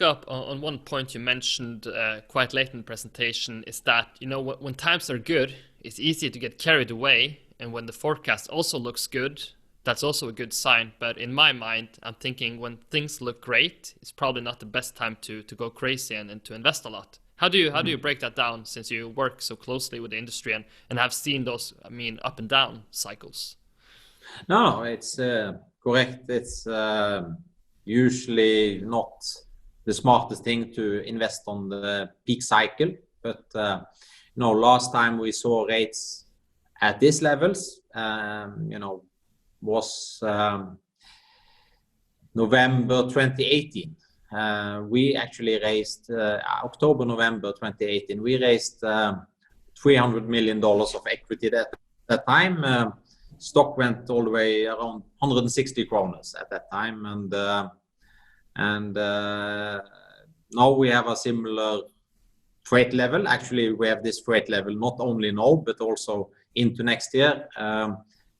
up on one point you mentioned quite late in the presentation is that, when times are good, it's easy to get carried away. And when the forecast also looks good, that's also a good sign. But in my mind, I'm thinking when things look great, it's probably not the best time to go crazy and to invest a lot. How do you break that down, since you work so closely with the industry and have seen those, up and down cycles? No, it's correct. It's usually not the smartest thing to invest on the peak cycle. But last time we saw rates at these levels, was November 2018. We actually raised October, November 2018. We raised $300 million of equity at that time. Stock went all the way around 160 kroners at that time, and now we have a similar freight level. Actually, we have this freight level not only now but also into next year.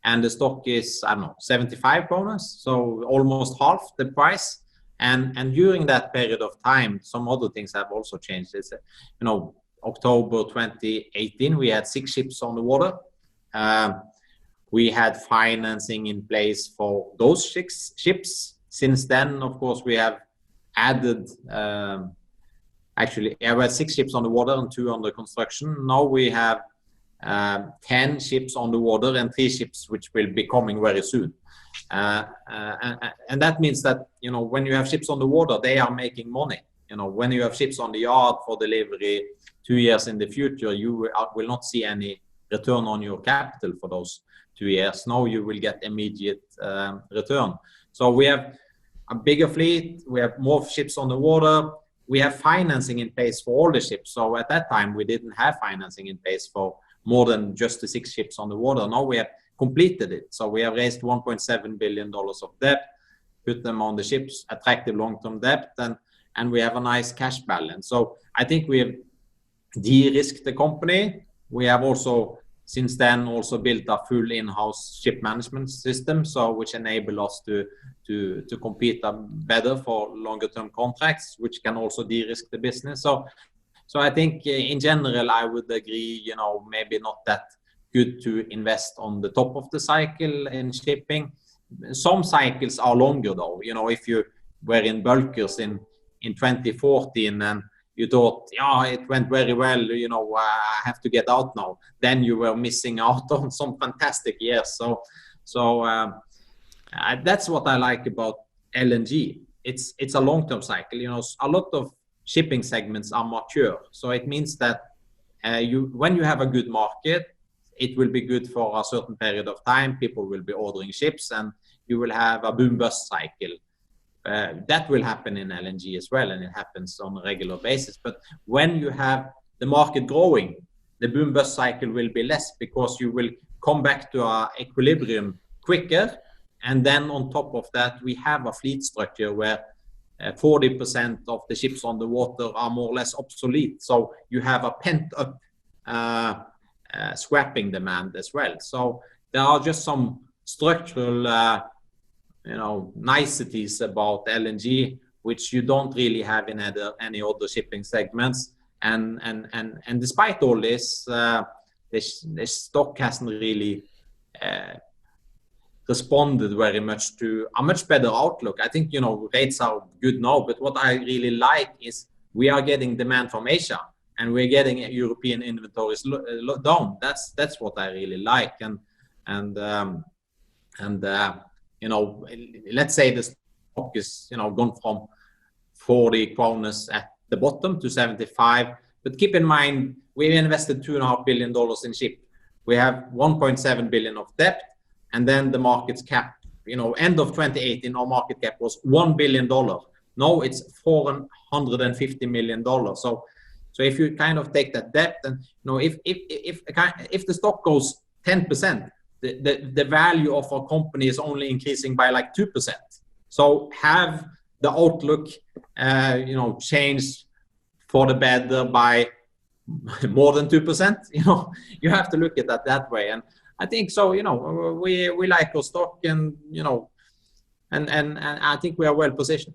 And the stock is, 75 kroners, so almost half the price. And during that period of time, some other things have also changed. It's, October 2018, we had 6 ships on the water. We had financing in place for those 6 ships. Since then, of course, we have added, we had 6 ships on the water and 2 under construction. Now we have 10 ships on the water and 3 ships which will be coming very soon. And that means that, when you have ships on the water, they are making money. When you have ships on the yard for delivery 2 years in the future, you will not see any return on your capital for those 2 years. Now you will get immediate return. So we have a bigger fleet, we have more ships on the water, we have financing in place for all the ships. So at that time, we didn't have financing in place for more than just the 6 ships on the water. Now we have completed it. So we have raised $1.7 billion of debt, put them on the ships, attractive long-term debt, and we have a nice cash balance. So I think we have de-risked the company. We have also, since then, also built a full in-house ship management system, so which enable us to compete better for longer-term contracts, which can also de-risk the business. So I think in general, I would agree, maybe not that good to invest on the top of the cycle in shipping. Some cycles are longer though. If you were in bulkers in 2014 and you thought, it went very well, I have to get out now, then you were missing out on some fantastic years. So that's what I like about LNG. It's a long-term cycle. A lot of shipping segments are mature. So it means that when you have a good market, it will be good for a certain period of time. People will be ordering ships and you will have a boom-bust cycle. That will happen in LNG as well, and it happens on a regular basis. But when you have the market growing, the boom-bust cycle will be less, because you will come back to our equilibrium quicker. And then on top of that, we have a fleet structure where 40% of the ships on the water are more or less obsolete. So you have a pent-up scrapping demand as well. So there are just some structural niceties about LNG which you don't really have in any other shipping segments. And despite all this, the stock hasn't really responded very much to a much better outlook. I think rates are good now, but what I really like is we are getting demand from Asia, and we're getting European inventories down. That's what I really like. And let's say the stock is gone from 40 kroners at the bottom to 75. But keep in mind, we invested $2.5 billion in ship. We have 1.7 billion of debt, and then the market's cap. End of 2018, our market cap was $1 billion. Now it's $450 million. So if you kind of take that debt, and if the stock goes 10%, the value of our company is only increasing by like 2%. So have the outlook, changed for the better by more than 2%. You have to look at that way. And I think so. We like our stock, and I think we are well positioned.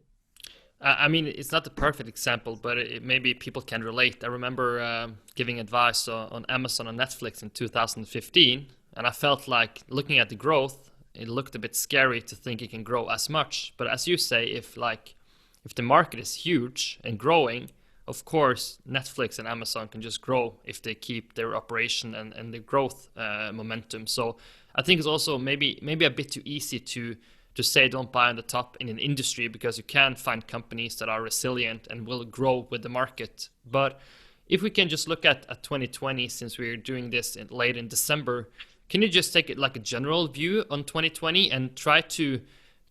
I mean, it's not the perfect example, but maybe people can relate. I remember giving advice on Amazon and Netflix in 2015, and I felt like looking at the growth, it looked a bit scary to think it can grow as much. But as you say, if the market is huge and growing, of course, Netflix and Amazon can just grow if they keep their operation and the growth momentum. So I think it's also maybe a bit too easy to say don't buy on the top in an industry, because you can find companies that are resilient and will grow with the market. But if we can just look at 2020, since we're doing this late in December, can you just take it like a general view on 2020 and try to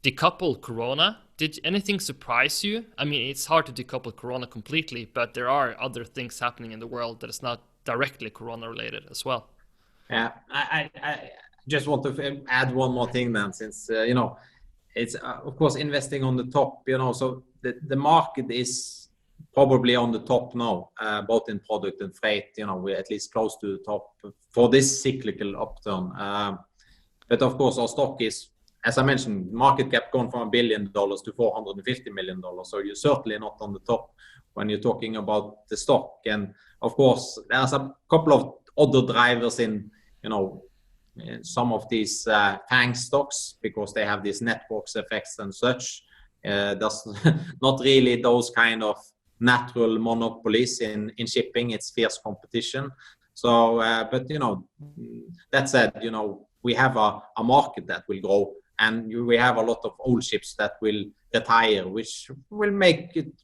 decouple Corona? Did anything surprise you? I mean, it's hard to decouple Corona completely, but there are other things happening in the world that is not directly Corona related as well. Yeah, I just want to add one more thing then, since, it's of course investing on the top, so the market is probably on the top now, both in product and freight. We're at least close to the top for this cyclical upturn. But of course, our stock is, as I mentioned, market cap gone from $1 billion to $450 million. So you're certainly not on the top when you're talking about the stock. And of course, there's a couple of other drivers in, some of these FANG stocks, because they have these networks effects and such. There's not really those kind of natural monopolies in shipping. It's fierce competition. So, but that said, we have a market that will grow, and we have a lot of old ships that will retire, which will make it,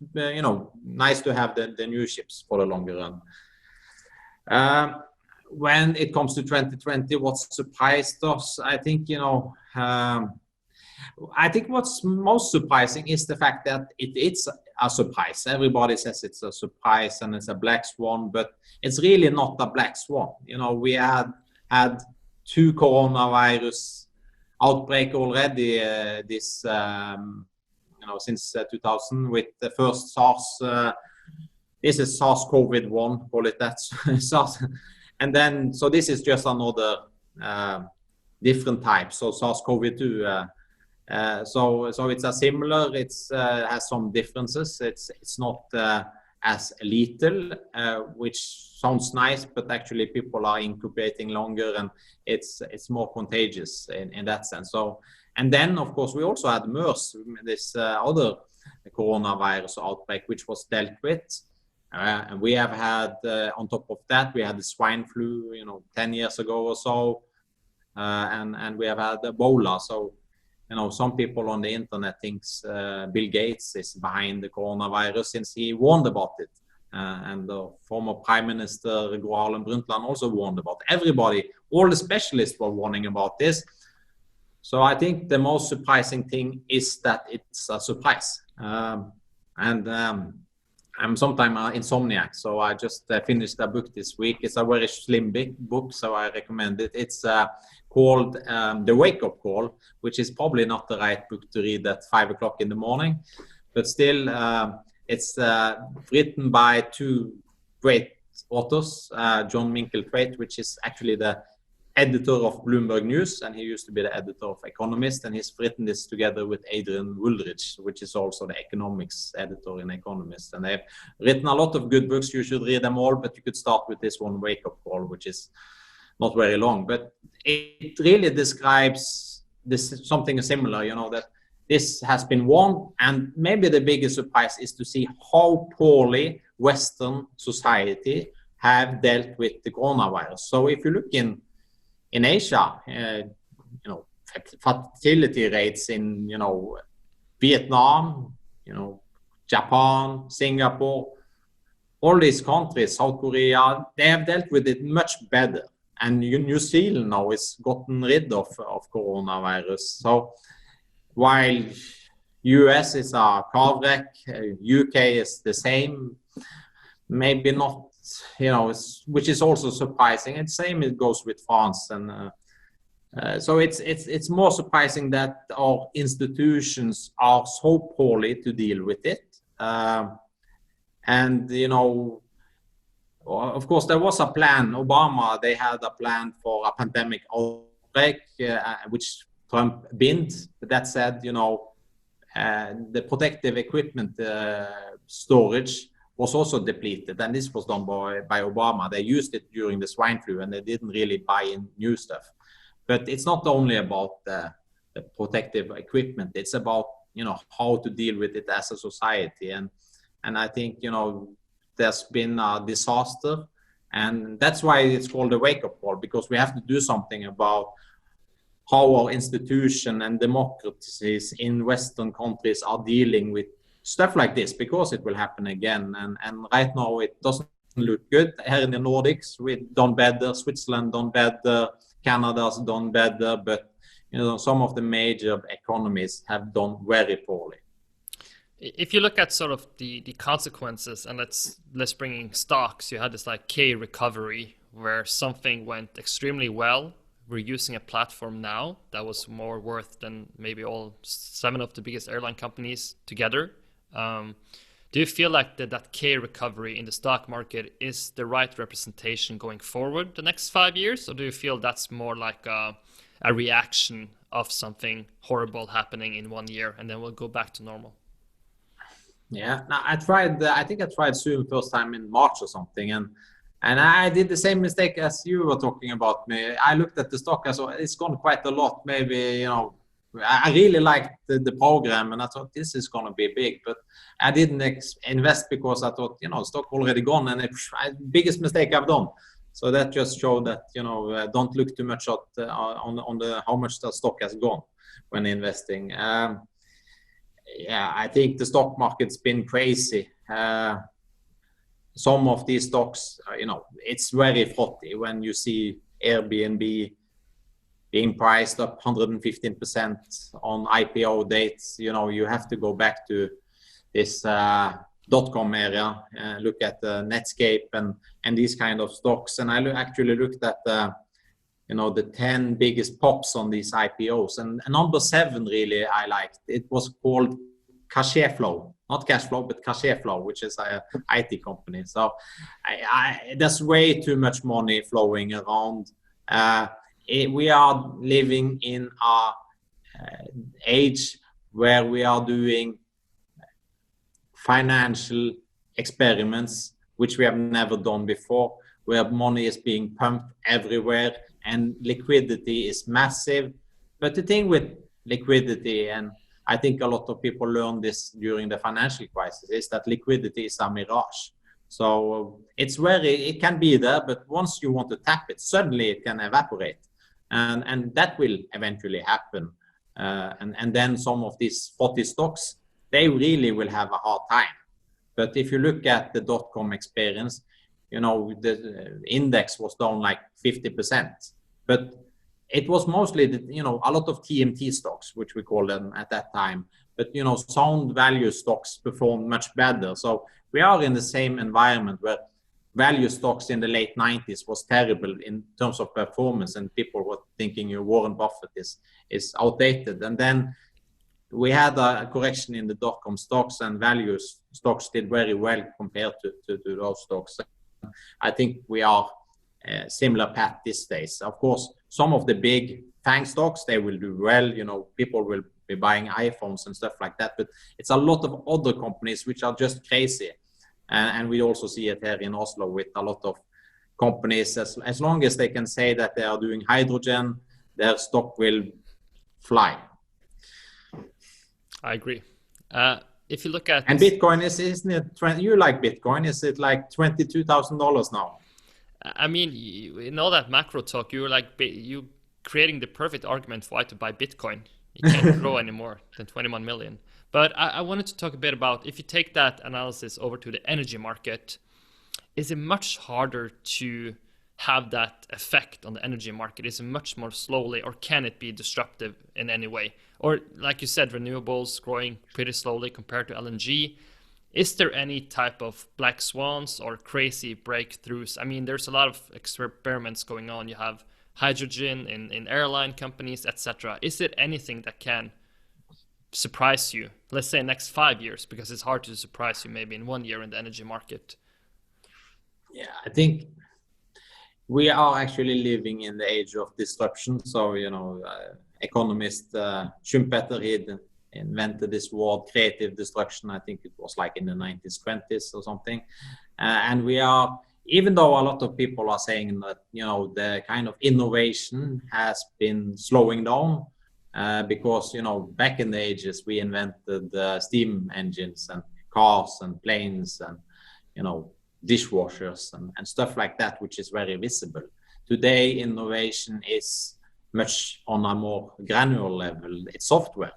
nice to have the new ships for the longer run. When it comes to 2020, what surprised us, I think, I think what's most surprising is the fact that it's a surprise. Everybody says it's a surprise and it's a black swan, but it's really not a black swan. We had 2 coronavirus outbreak already this since 2000, with the first SARS. This is SARS-CoV-1, call it that. SARS. And then, so this is just another different type. So SARS-CoV-2. So it's a similar. It's has some differences. It's not as lethal, which sounds nice, but actually people are incubating longer, and it's more contagious in that sense. So, and then of course we also had MERS, this other coronavirus outbreak, which was dealt with. And we have had, on top of that, we had the swine flu, 10 years ago or so, and we have had Ebola. So, some people on the internet thinks Bill Gates is behind the coronavirus, since he warned about it. And the former Prime Minister Gro Harlem Brundtland also warned about it. Everybody, all the specialists were warning about this. So I think the most surprising thing is that it's a surprise. I'm sometimes an insomniac, so I just finished a book this week. It's a very slim big book, so I recommend it. It's called The Wake Up Call, which is probably not the right book to read at 5 o'clock in the morning. But still, it's written by 2 great authors, John Minkeltveit, which is actually the editor of Bloomberg News, and he used to be the editor of Economist, and he's written this together with Adrian Woolridge, which is also the economics editor in Economist. And they've written a lot of good books. You should read them all, but you could start with this one, Wake Up Call, which is not very long, but it really describes this something similar, that this has been warned. And maybe the biggest surprise is to see how poorly Western society have dealt with the coronavirus. So if you look in Asia, fertility rates in, Vietnam, Japan, Singapore, all these countries, South Korea, they have dealt with it much better. And New Zealand now is gotten rid of coronavirus. So while US is a car wreck, UK is the same, maybe not, which is also surprising. And same it goes with France. And so it's more surprising that our institutions are so poorly to deal with it. And, of course, there was a plan. Obama, they had a plan for a pandemic outbreak, which Trump binned. But that said, the protective equipment storage was also depleted, and this was done by Obama. They used it during the swine flu, and they didn't really buy in new stuff. But it's not only about the protective equipment; it's about how to deal with it as a society. And I think there's been a disaster, and that's why it's called a wake-up call, because we have to do something about how our institution and democracies in Western countries are dealing with stuff like this, because it will happen again. And right now it doesn't look good. Here in the Nordics, we've done better. Switzerland done better. Canada's done better. But some of the major economies have done very poorly. If you look at sort of the consequences, and let's bring in stocks, you had this like K recovery where something went extremely well. We're using a platform now that was more worth than maybe all 7 of the biggest airline companies together. Do you feel like that K recovery in the stock market is the right representation going forward the next 5 years? Or do you feel that's more like a reaction of something horrible happening in 1 year and then we'll go back to normal? Yeah, no, I think I tried Zoom first time in March or something. And I did the same mistake as you were talking about me. I looked at the stock, I saw it's gone quite a lot. Maybe, I really liked the program and I thought this is going to be big, but I didn't invest because I thought, stock already gone, and it's biggest mistake I've done. So that just showed that, don't look too much on how much the stock has gone when investing. Yeah, I think the stock market's been crazy. Some of these stocks, it's very frothy when you see Airbnb being priced up 115% on IPO dates. You have to go back to this .com area, look at Netscape and these kind of stocks. And I actually looked at the 10 biggest pops on these IPOs. And number 7 really I liked. It was called Cash Flow, not cash flow, but Cash Flow, which is an IT company. So there's way too much money flowing around. We are living in a age where we are doing financial experiments, which we have never done before, where money is being pumped everywhere and liquidity is massive. But the thing with liquidity, and I think a lot of people learned this during the financial crisis, is that liquidity is a mirage. So it can be there, but once you want to tap it, suddenly it can evaporate. And that will eventually happen. And then some of these 40 stocks, they really will have a hard time. But if you look at the .com experience, the index was down like 50%. But it was mostly, a lot of TMT stocks, which we call them at that time. But, sound value stocks performed much better. So we are in the same environment where value stocks in the late 90s was terrible in terms of performance, and people were thinking Warren Buffett is outdated. And then we had a correction in the .com stocks, and value stocks did very well compared to those stocks. I think we are similar path these days. Of course, some of the big FANG stocks, they will do well. People will be buying iPhones and stuff like that. But it's a lot of other companies which are just crazy. And we also see it here in Oslo with a lot of companies. As long as they can say that they are doing hydrogen, their stock will fly. I agree. If you look at... And Bitcoin, isn't it, you like Bitcoin, is it like $22,000 now? I mean, in all that macro talk, you creating the perfect argument for why to buy Bitcoin. You can't grow any more than 21 million. But I wanted to talk a bit about, if you take that analysis over to the energy market, is it much harder to have that effect on the energy market? Is it much more slowly, or can it be disruptive in any way? Or like you said, renewables growing pretty slowly compared to LNG. Is there any type of black swans or crazy breakthroughs? I mean, there's a lot of experiments going on. You have hydrogen in airline companies, etc. Is it anything that can surprise you, let's say next 5 years, because it's hard to surprise you maybe in 1 year in the energy market? Yeah, I think we are actually living in the age of disruption. So, economist Schumpeter, invented this word creative destruction. I think it was like in the 1920s or something. And we are, even though a lot of people are saying that, you know, the kind of innovation has been slowing down, because, you know, back in the ages, we invented steam engines and cars and planes and, you know, dishwashers and stuff like that, which is very visible. Today, innovation is much on a more granular level. It's software.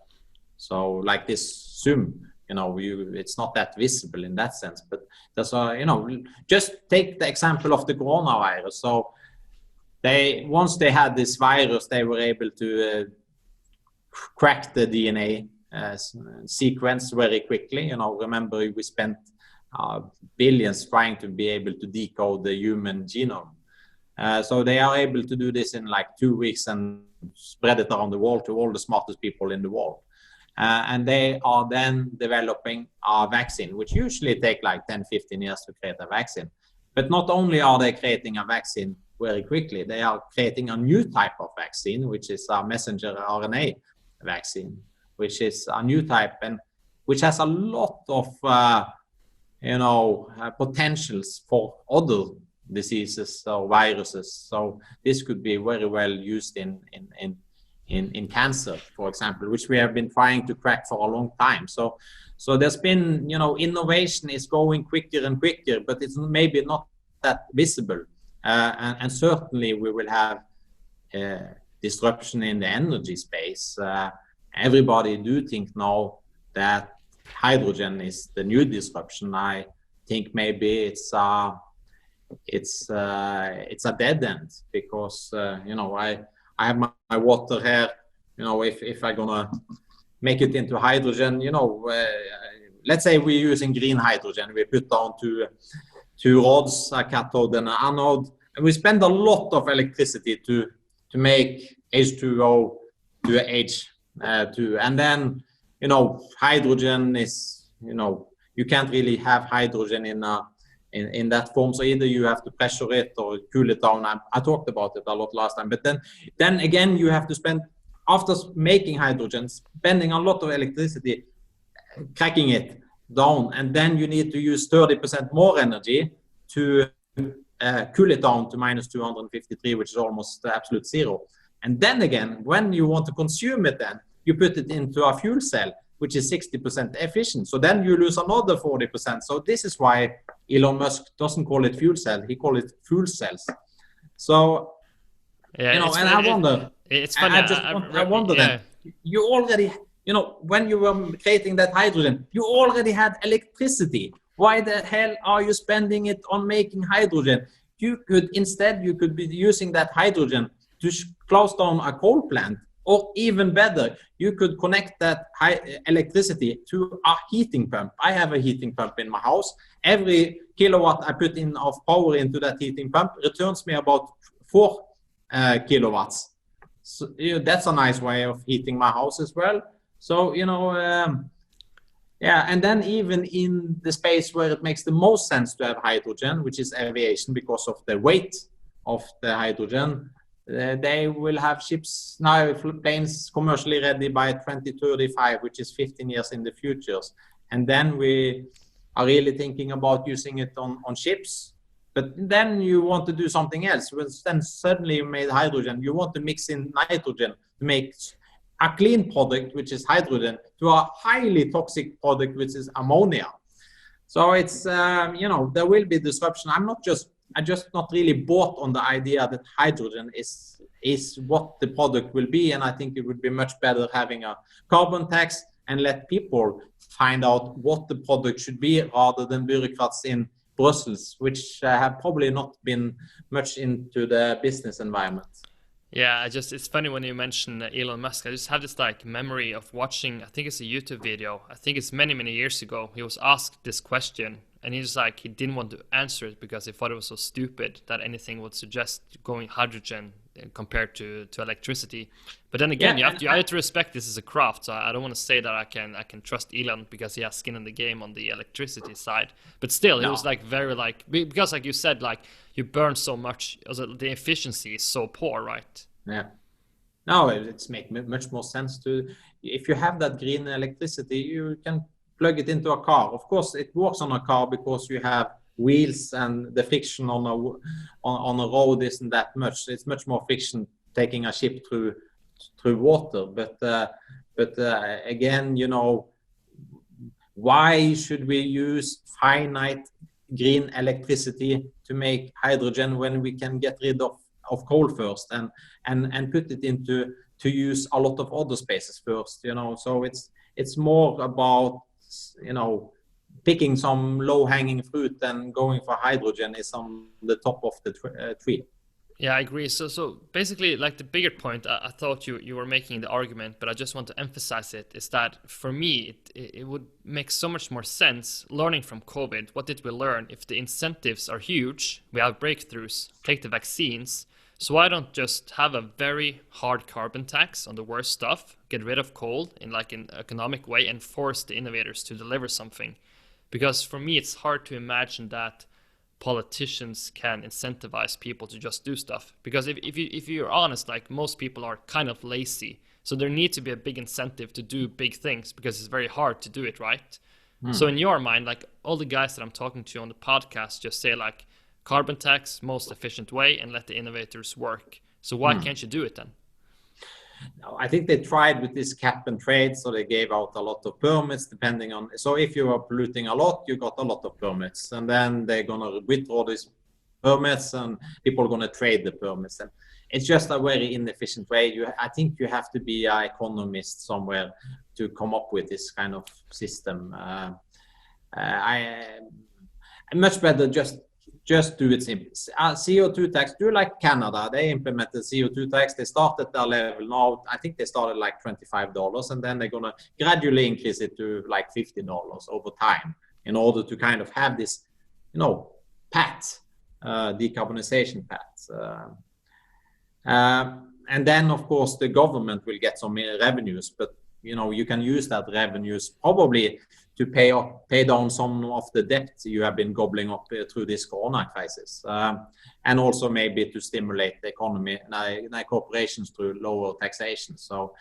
So like this Zoom, you know, it's not that visible in that sense, but there's a, you know, just take the example of the coronavirus. So once they had this virus, they were able to crack the DNA sequence very quickly. You know, remember we spent billions trying to be able to decode the human genome. So they are able to do this in like 2 weeks and spread it around the world to all the smartest people in the world. And they are then developing a vaccine, which usually take like 10, 15 years to create a vaccine. But not only are they creating a vaccine very quickly, they are creating a new type of vaccine, which is a messenger RNA vaccine, which is a new type and which has a lot of, potentials for other diseases or viruses. So this could be very well used in cancer, for example, which we have been trying to crack for a long time. So there's been, you know, innovation is going quicker and quicker, but it's maybe not that visible. And certainly we will have disruption in the energy space. Everybody do think now that hydrogen is the new disruption. I think maybe it's a dead end because I have my water here. You know, if I'm gonna make it into hydrogen, let's say we're using green hydrogen, we put down two rods, a cathode and an anode, and we spend a lot of electricity to make H2O to H2, and then hydrogen is you can't really have hydrogen in that form. So either you have to pressure it or cool it down. I talked about it a lot last time. But then again, you have to spend, after making hydrogen, spending a lot of electricity cracking it down. And then you need to use 30% more energy to cool it down to minus 253, which is almost absolute zero. And then again, when you want to consume it, then you put it into a fuel cell, which is 60% efficient. So then you lose another 40%. So this is why Elon Musk doesn't call it fuel cell, he calls it fuel cells. So, yeah, and I wonder, it's funny. I wonder then, you already, when you were creating that hydrogen, you already had electricity. Why the hell are you spending it on making hydrogen? You could be using that hydrogen to close down a coal plant. Or even better, you could connect that electricity to a heating pump. I have a heating pump in my house. Every kilowatt I put in of power into that heating pump returns me about 4 kilowatts. So that's a nice way of heating my house as well. So, and then even in the space where it makes the most sense to have hydrogen, which is aviation because of the weight of the hydrogen, they will have ships now, planes commercially ready by 2035, which is 15 years in the future. And then we are really thinking about using it on ships. But then you want to do something else. Then suddenly you made hydrogen. You want to mix in nitrogen to make a clean product, which is hydrogen, to a highly toxic product, which is ammonia. So it's, there will be disruption. I just not really bought on the idea that hydrogen is what the product will be. And I think it would be much better having a carbon tax and let people find out what the product should be rather than bureaucrats in Brussels, which have probably not been much into the business environment. Yeah, it's funny when you mention Elon Musk. I just have this memory of watching, I think it's a YouTube video. I think it's many, many years ago. He was asked this question. And he didn't want to answer it because he thought it was so stupid that anything would suggest going hydrogen compared to electricity. But then again, you have to respect this as a craft. So I don't want to say that I can trust Elon because he has skin in the game on the electricity side. But still, it was because like you said, you burn so much. Also, the efficiency is so poor, right? Yeah. No, it's make much more sense to, if you have that green electricity, you can plug it into a car. Of course, it works on a car because you have wheels and the friction on a road isn't that much. It's much more friction taking a ship through water. But again, why should we use finite green electricity to make hydrogen when we can get rid of coal first and put it into to use a lot of other spaces first, so it's more about picking some low-hanging fruit and going for hydrogen is on the top of the tree. Yeah, I agree. So basically, like the bigger point, I thought you were making the argument, but I just want to emphasize it, is that for me, it would make so much more sense learning from COVID. What did we learn? If the incentives are huge, we have breakthroughs, take the vaccines. So why don't just have a very hard carbon tax on the worst stuff, get rid of coal in like an economic way and force the innovators to deliver something? Because for me, it's hard to imagine that politicians can incentivize people to just do stuff, because if you're honest, like most people are kind of lazy, so there needs to be a big incentive to do big things because it's very hard to do it, right? So in your mind, like all the guys that I'm talking to on the podcast just say like carbon tax, most efficient way, and let the innovators work. So why can't you do it then? No, I think they tried with this cap and trade, so they gave out a lot of permits depending on, so if you are polluting a lot, you got a lot of permits, and then they're going to withdraw these permits and people are going to trade the permits, and it's just a very inefficient way. I think you have to be an economist somewhere to come up with this kind of system. I'm much better just do it simple. CO2 tax, do like Canada. They implemented CO2 tax. They started their level now. I think they started like $25, and then they're going to gradually increase it to like $50 over time in order to kind of have this, decarbonization path. And then, of course, the government will get some revenues, but you can use that revenues probably to pay down some of the debt you have been gobbling up through this corona crisis, and also maybe to stimulate the economy and corporations through lower taxation. So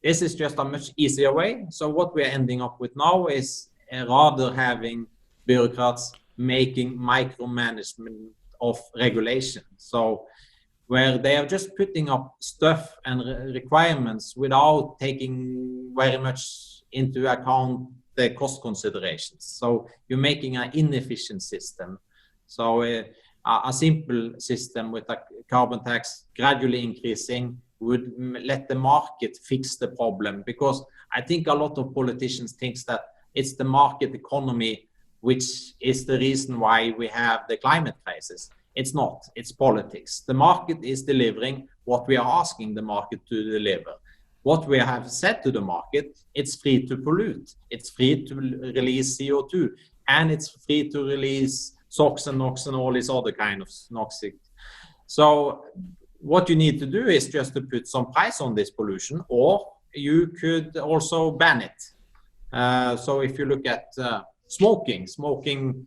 this is just a much easier way. So what we're ending up with now is rather having bureaucrats making micromanagement of regulation. So where they are just putting up stuff and requirements without taking very much into account the cost considerations. So you're making an inefficient system. So a simple system with a carbon tax gradually increasing would let the market fix the problem, because I think a lot of politicians think that it's the market economy which is the reason why we have the climate crisis. It's not, it's politics. The market is delivering what we are asking the market to deliver. What we have said to the market, it's free to pollute, it's free to release CO2, and it's free to release SOx and NOx and all these other kind of noxic. So what you need to do is just to put some price on this pollution, or you could also ban it. So if you look at smoking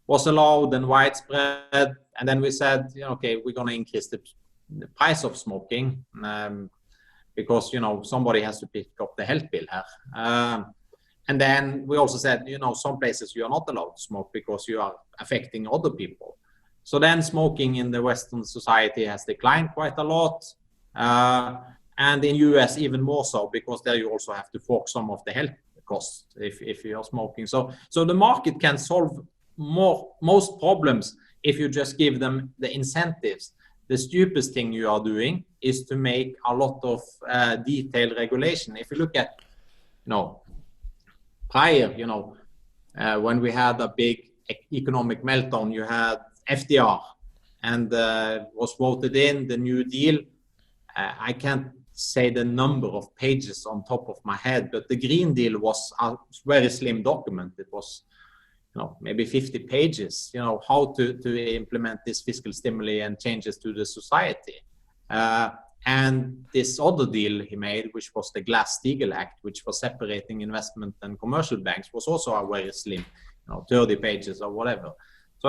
was allowed and widespread, and then we said, okay, we're going to increase the price of smoking because somebody has to pick up the health bill here. And then we also said, some places you are not allowed to smoke because you are affecting other people. So then smoking in the Western society has declined quite a lot, and in US even more so, because there you also have to fork some of the health costs if you are smoking. So the market can solve most problems if you just give them the incentives. The stupidest thing you are doing is to make a lot of detailed regulation. If you look at, prior, when we had a big economic meltdown, you had FDR, and was voted in the New Deal. I can't say the number of pages on top of my head, but the Green Deal was a very slim document. It was maybe 50 pages, how to implement this fiscal stimuli and changes to the society. And this other deal he made, which was the Glass-Steagall Act, which was separating investment and commercial banks, was also a very slim, 30 pages or whatever. So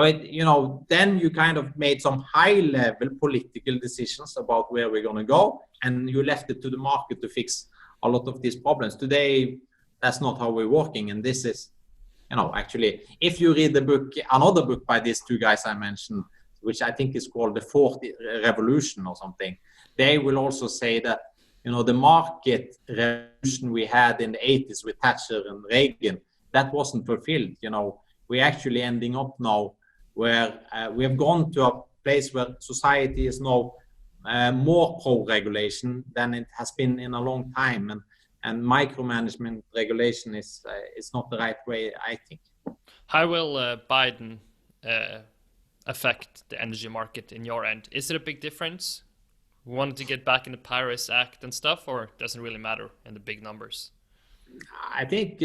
then you kind of made some high-level political decisions about where we're going to go, and you left it to the market to fix a lot of these problems. Today, that's not how we're working, and this is, actually, if you read the book, another book by these two guys I mentioned, which I think is called The Fourth Revolution or something, they will also say that, the market revolution we had in the 80s with Thatcher and Reagan, that wasn't fulfilled. We're actually ending up now where we have gone to a place where society is now more pro-regulation than it has been in a long time, and micromanagement regulation is not the right way, I think. How will Biden affect the energy market in your end? Is it a big difference? We wanted to get back in the Paris Act and stuff, or it doesn't really matter in the big numbers? I think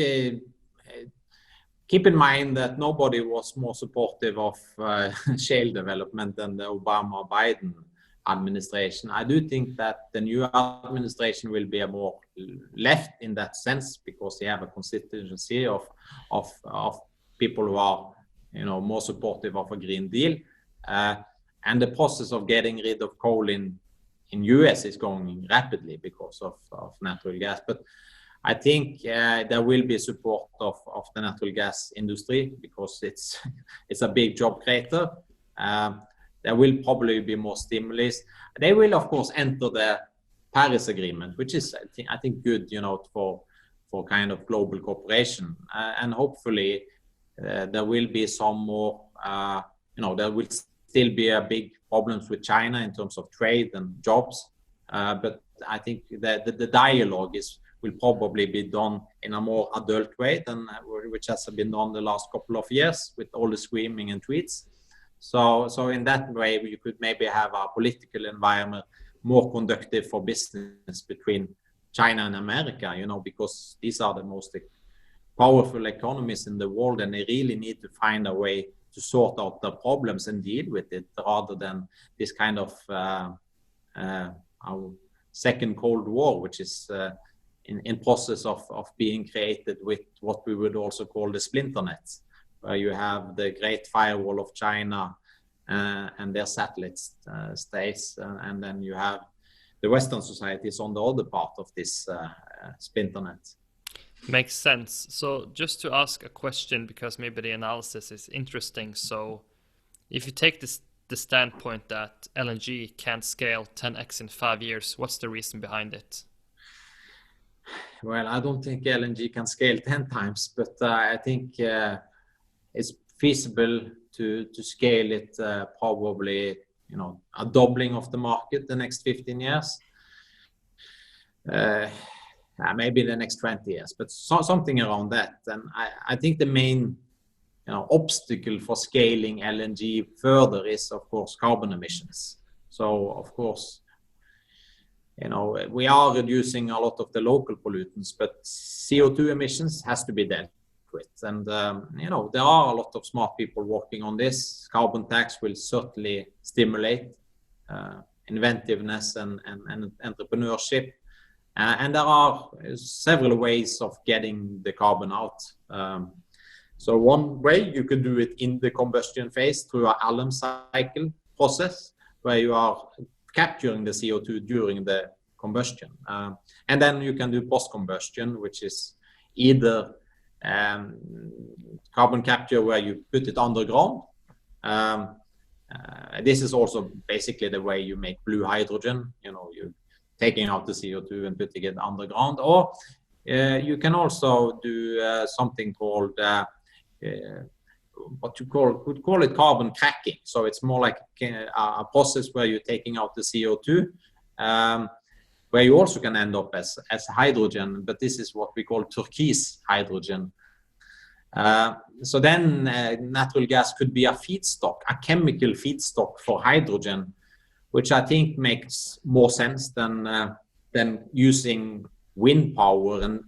keep in mind that nobody was more supportive of shale development than the Obama-Biden administration. I do think that the new administration will be a more left in that sense, because they have a constituency of people who are, more supportive of a Green Deal. And the process of getting rid of coal in US is going rapidly because of natural gas. But I think there will be support of the natural gas industry, because it's a big job creator. There will probably be more stimulus. They will, of course, enter the Paris Agreement, which is, I think, good, for kind of global cooperation. And hopefully there will be some more, there will still be a big problems with China in terms of trade and jobs. But I think that the dialogue will probably be done in a more adult way than which has been done the last couple of years with all the screaming and tweets. So in that way, you could maybe have a political environment more conducive for business between China and America, because these are the most powerful economies in the world, and they really need to find a way to sort out the problems and deal with it, rather than this kind of our second Cold War, which is in process of being created with what we would also call the splinter nets, where you have the Great Firewall of China and their satellite states, and then you have the Western societies on the other part of this splinter net. Makes sense. So just to ask a question, because maybe the analysis is interesting. So if you take the standpoint that LNG can't scale 10x in 5 years, what's the reason behind it? Well, I don't think LNG can scale 10 times, but I think it's feasible to scale it probably, a doubling of the market the next 15 years. Maybe the next 20 years, but something around that. And I think the main obstacle for scaling LNG further is, of course, carbon emissions. So, of course, we are reducing a lot of the local pollutants, but CO2 emissions has to be dealt with. And, there are a lot of smart people working on this. Carbon tax will certainly stimulate inventiveness and entrepreneurship. And there are several ways of getting the carbon out. So one way, you could do it in the combustion phase through an Allen cycle process, where you are capturing the CO2 during the combustion. And then you can do post-combustion, which is either carbon capture where you put it underground. This is also basically the way you make blue hydrogen. You're taking out the CO2 and putting it underground. Or you can also do something called what you could call it carbon cracking. So it's more like a process where you're taking out the CO2, where you also can end up as hydrogen, but this is what we call turquoise hydrogen. So then natural gas could be a feedstock, a chemical feedstock for hydrogen, which I think makes more sense than using wind power and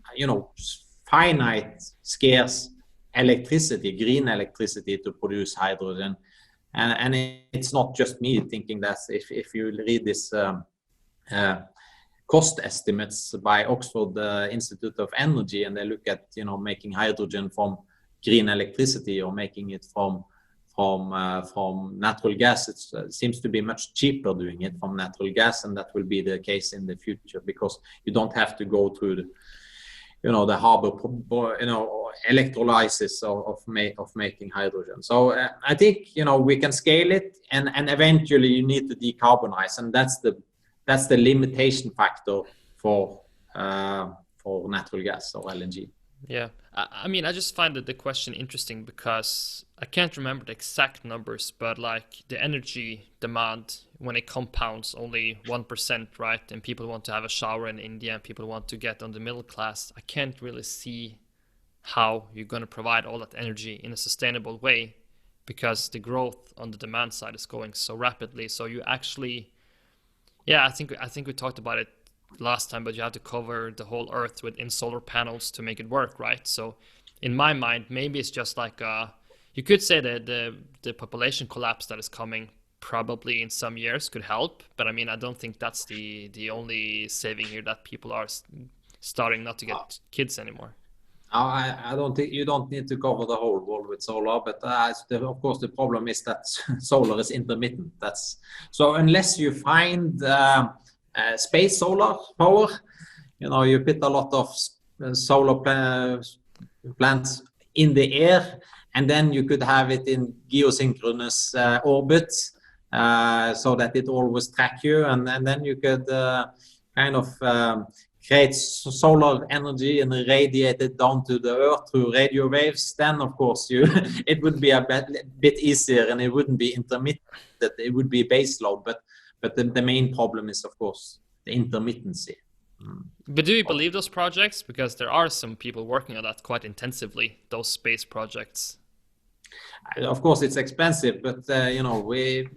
finite, scarce electricity, green electricity to produce hydrogen. And it's not just me thinking that. If you read this cost estimates by Oxford Institute of Energy, and they look at making hydrogen from green electricity or making it from from natural gas. It seems to be much cheaper doing it from natural gas, and that will be the case in the future because you don't have to go through the harbor, electrolysis of making hydrogen. So I think we can scale it, and eventually you need to decarbonize, and that's the limitation factor for natural gas or LNG. Yeah, I mean, I just find that the question interesting because I can't remember the exact numbers, but like the energy demand when it compounds only 1%, right? And people want to have a shower in India, and people want to get on the middle class. I can't really see how you're going to provide all that energy in a sustainable way because the growth on the demand side is going so rapidly. So you actually, yeah, I think we talked about it last time, but you have to cover the whole earth within solar panels to make it work, right? So in my mind, maybe it's just like you could say that the population collapse that is coming probably in some years could help, but I mean, I don't think that's the only saving here, that people are starting not to get kids anymore. I don't think you don't need to cover the whole world with solar, but of course the problem is that solar is intermittent. So unless you find space solar power, you put a lot of solar plants in the air, and then you could have it in geosynchronous orbits so that it always track you, and then you could create solar energy and radiate it down to the earth through radio waves. Then of course it would be a bit easier, and it wouldn't be intermittent, it would be base load, but the main problem is, of course, the intermittency. But do you believe those projects? Because there are some people working on that quite intensively, those space projects. Of course, it's expensive, but we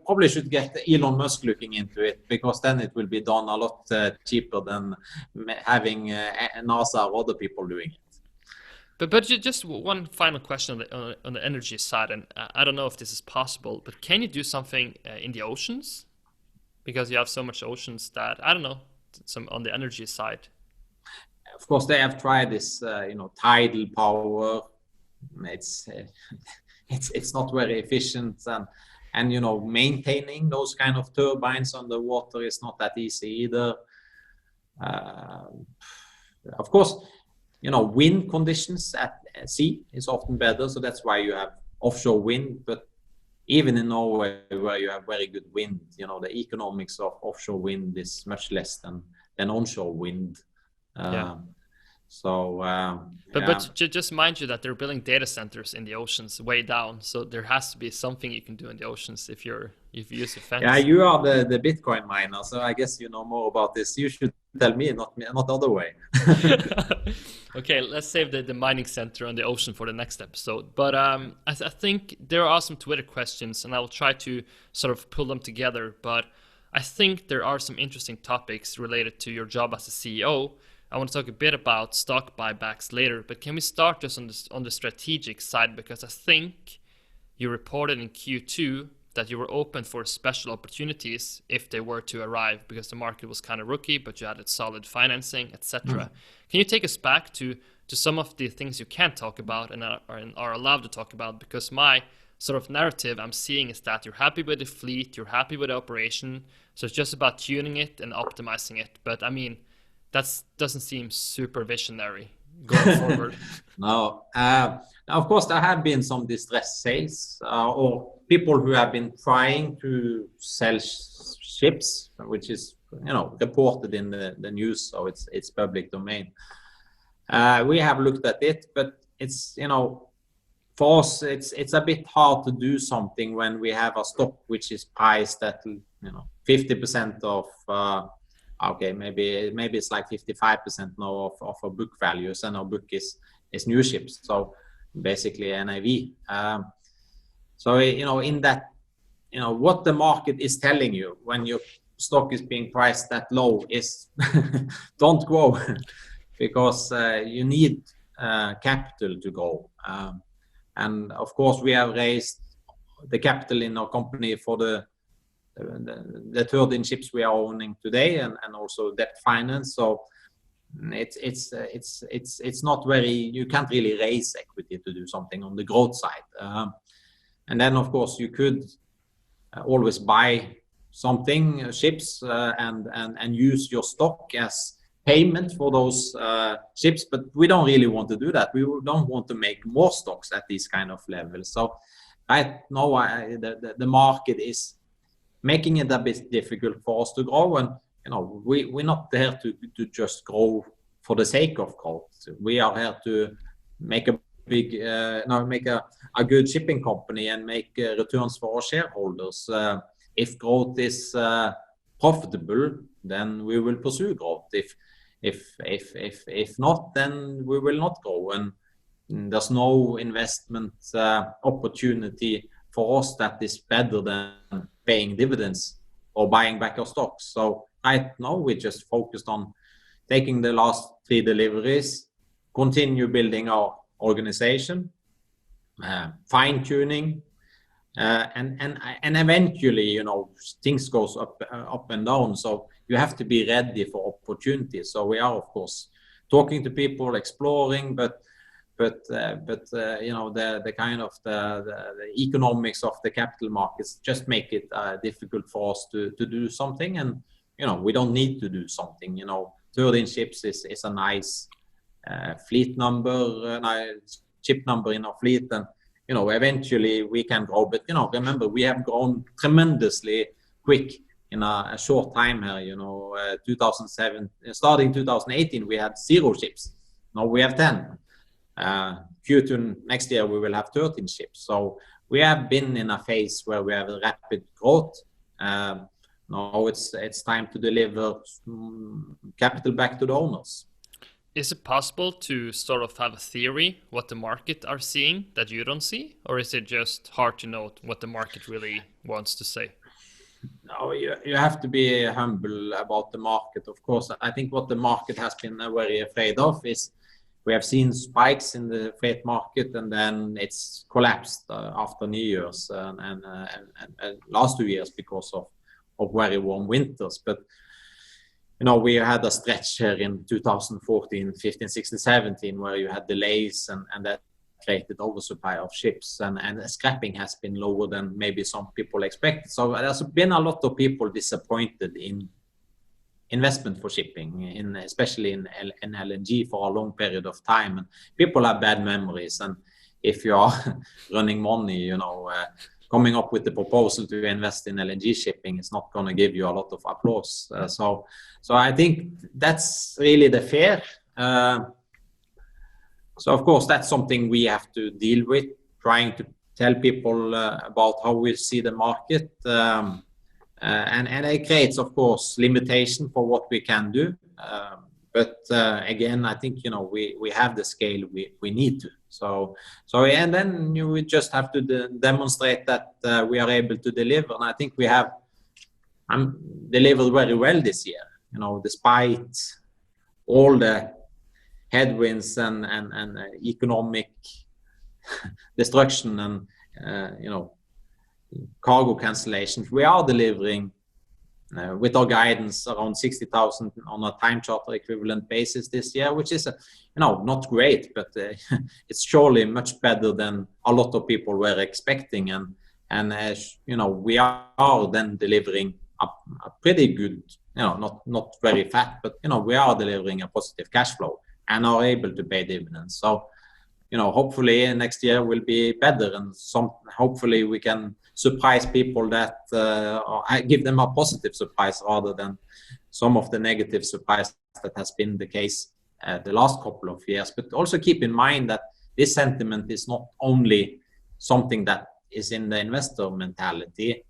probably should get Elon Musk looking into it, because then it will be done a lot cheaper than having NASA or other people doing it. But just one final question on the energy side, and I don't know if this is possible, but can you do something in the oceans? Because you have so much oceans that, I don't know, some on the energy side. Of course, they have tried this, tidal power. It's not very efficient, and maintaining those kind of turbines on the water is not that easy either. Of course, wind conditions at sea is often better, so that's why you have offshore wind. But even in Norway, where you have very good wind, the economics of offshore wind is much less than onshore wind. Yeah. But just mind you that they're building data centers in the oceans way down, so there has to be something you can do in the oceans if you use a fence. Yeah, you are the Bitcoin miner, so I guess you know more about this. You should tell me, not the other way. Okay, let's save the mining center on the ocean for the next episode. But I think there are some Twitter questions, and I will try to sort of pull them together. But I think there are some interesting topics related to your job as a CEO. I want to talk a bit about stock buybacks later, but can we start just on the strategic side? Because I think you reported in Q2 that you were open for special opportunities if they were to arrive, because the market was kind of rookie, but you had solid financing, etc. Can you take us back to some of the things you can't talk about and are allowed to talk about? Because my sort of narrative I'm seeing is that you're happy with the fleet, you're happy with the operation, so it's just about tuning it and optimizing it. But I mean, that doesn't seem super visionary going forward. No. Of course, there have been some distressed sales or people who have been trying to sell ships, which is reported in the news, so it's public domain. We have looked at it, but it's for us it's a bit hard to do something when we have a stock which is priced at 50% of okay, maybe it's like 55% now of our book values, and our book is new ships, so basically NAV. So in that, what the market is telling you when your stock is being priced that low is don't grow, because you need capital to grow. And of course, we have raised the capital in our company for the 13 ships we are owning today, and also debt finance. So it's not very, you can't really raise equity to do something on the growth side. And then of course you could always buy something, ships, and use your stock as payment for those ships, but we don't really want to do that. We don't want to make more stocks at these kind of levels. So I know the market is making it a bit difficult for us to grow, and we're not there to just grow for the sake of growth. We are here to make a big make a good shipping company and make returns for our shareholders. If growth is profitable, then we will pursue growth. If not, then we will not grow. And there's no investment opportunity for us that is better than paying dividends or buying back our stocks. So right now we just focused on taking the last 3 deliveries, continue building our organization, fine-tuning, and eventually, things goes up and down. So you have to be ready for opportunities. So we are, of course, talking to people, exploring, but the kind of the economics of the capital markets just make it difficult for us to do something. And we don't need to do something. 13 ships is a nice fleet number, nice ship number in our fleet, and eventually we can grow. But remember, we have grown tremendously quick in a short time here. 2007, starting 2018, we had 0 ships. Now we have 10. Q2 next year we will have 13 ships. So we have been in a phase where we have a rapid growth. Now it's time to deliver capital back to the owners. Is it possible to sort of have a theory what the market are seeing that you don't see, or is it just hard to know what the market really wants to say? No, you have to be humble about the market. Of course, I think what the market has been very afraid of is we have seen spikes in the freight market, and then it's collapsed after New Year's and last 2 years because of very warm winters. But we had a stretch here in 2014, 15, 16, 17 where you had delays and that created oversupply of ships, and scrapping has been lower than maybe some people expected. So there's been a lot of people disappointed in investment for shipping, especially in LNG for a long period of time. And people have bad memories, and if you are running money, coming up with the proposal to invest in LNG shipping is not going to give you a lot of applause. So I think that's really the fear. So of course that's something we have to deal with, trying to tell people about how we see the market, and it creates, of course, limitation for what we can do. But again, I think we have the scale we need to. So and then we just have to demonstrate that we are able to deliver. And I think we have delivered very well this year. Despite all the headwinds and economic destruction and cargo cancellations, we are delivering with our guidance around 60,000 on a time charter equivalent basis this year, which is not great, but it's surely much better than a lot of people were expecting. And we are then delivering a pretty good, not very fat, but we are delivering a positive cash flow and are able to pay dividends. So hopefully next year will be better, and hopefully we can surprise people that give them a positive surprise rather than some of the negative surprise that has been the case the last couple of years. But also keep in mind that this sentiment is not only something that is in the investor mentality,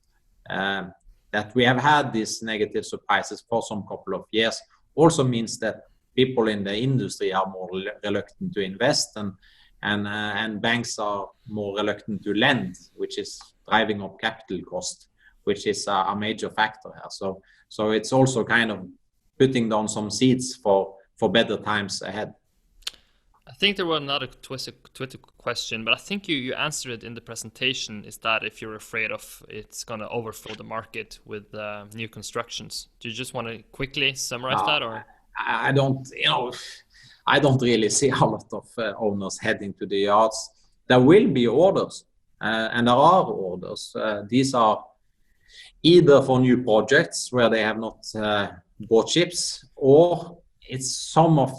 that we have had these negative surprises for some couple of years also means that people in the industry are more reluctant to invest, and banks are more reluctant to lend, which is driving up capital cost, which is a major factor here. So it's also kind of putting down some seeds for better times ahead. I think there was another Twitter question, but I think you answered it in the presentation, is that if you're afraid of it's going to overfill the market with new constructions. Do you just want to quickly summarize that? Or I don't really see a lot of owners heading to the yards. There will be orders, and there are orders. These are either for new projects where they have not bought ships, or it's some of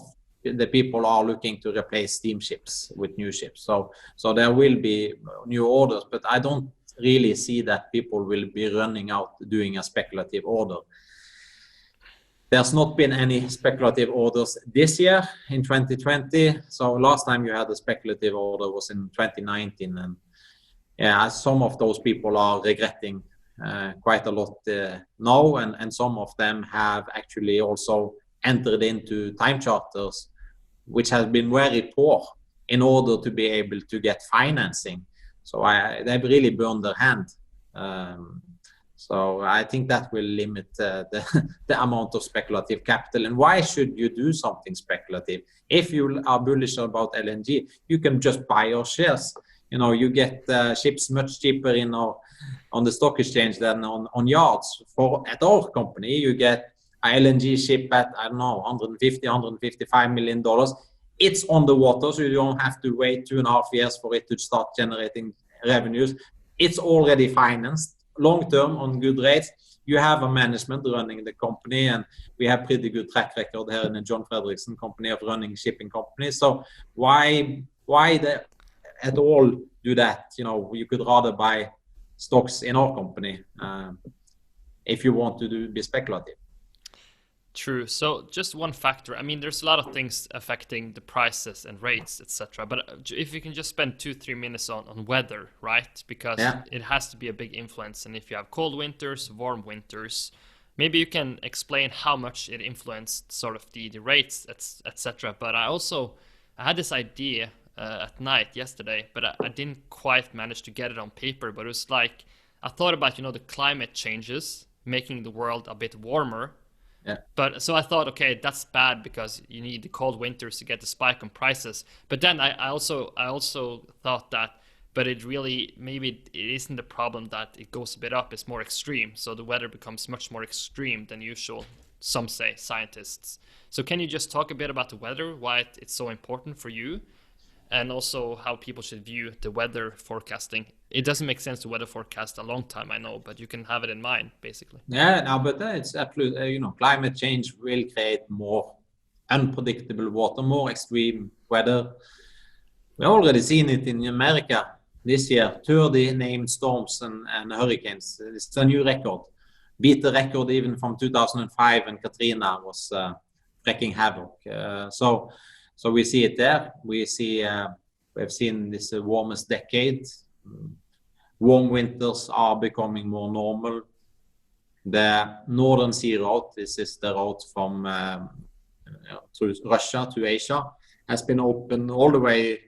the people are looking to replace steamships with new ships. So there will be new orders, but I don't really see that people will be running out doing a speculative order. There's not been any speculative orders this year in 2020. So last time you had a speculative order was in 2019, and yeah, some of those people are regretting quite a lot now, and some of them have actually also entered into time charters, which has been very poor in order to be able to get financing. So they've really burned their hand. So I think that will limit the amount of speculative capital. And why should you do something speculative? If you are bullish about LNG, you can just buy your shares. You know, you get ships much cheaper on the stock exchange than on yards. At our company, you get an LNG ship at, I don't know, $155 million. It's on the water, so you don't have to wait 2.5 years for it to start generating revenues. It's already financed long-term on good rates. You have a management running the company, and we have pretty good track record here in the John Fredriksen company of running shipping companies. So why at all do that? You know, you could rather buy stocks in our company if you want to be speculative. True. So just one factor. I mean, there's a lot of things affecting the prices and rates, etc. But if you can just spend 2-3 minutes on weather, right? Because it has to be a big influence. And if you have cold winters, warm winters, maybe you can explain how much it influenced sort of the rates, etc. But I had this idea at night yesterday, but I didn't quite manage to get it on paper. But it was like, I thought about, you know, the climate changes making the world a bit warmer. Yeah. But so I thought, okay, that's bad because you need the cold winters to get the spike on prices. But then I also thought that, but it really, maybe it isn't the problem that it goes a bit up, it's more extreme. So the weather becomes much more extreme than usual, some say, scientists. So can you just talk a bit about the weather, why it's so important for you? And also how people should view the weather forecasting. It doesn't make sense to weather forecast a long time, I know, but you can have it in mind, basically. Yeah, no, but it's absolutely, you know, climate change will create more unpredictable water, more extreme weather. We've already seen it in America this year, 30 named storms and hurricanes. It's a new record. Beat the record even from 2005 when Katrina was wreaking havoc. So we see it there. We've seen this warmest decade. Warm winters are becoming more normal. The Northern Sea route, this is the route from through Russia to Asia, has been open all the way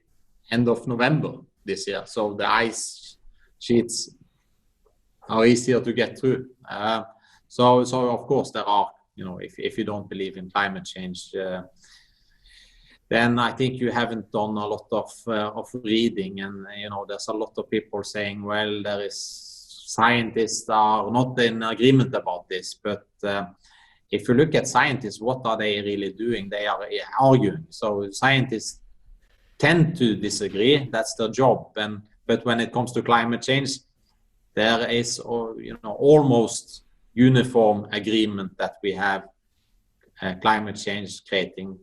end of November this year. So the ice sheets are easier to get through. So of course there are, you know, if you don't believe in climate change, then I think you haven't done a lot of reading, and you know there's a lot of people saying, well, there is scientists are not in agreement about this, but if you look at scientists, what are they really doing? They are arguing. So scientists tend to disagree. That's their job. But when it comes to climate change, there is, you know, almost uniform agreement that we have climate change creating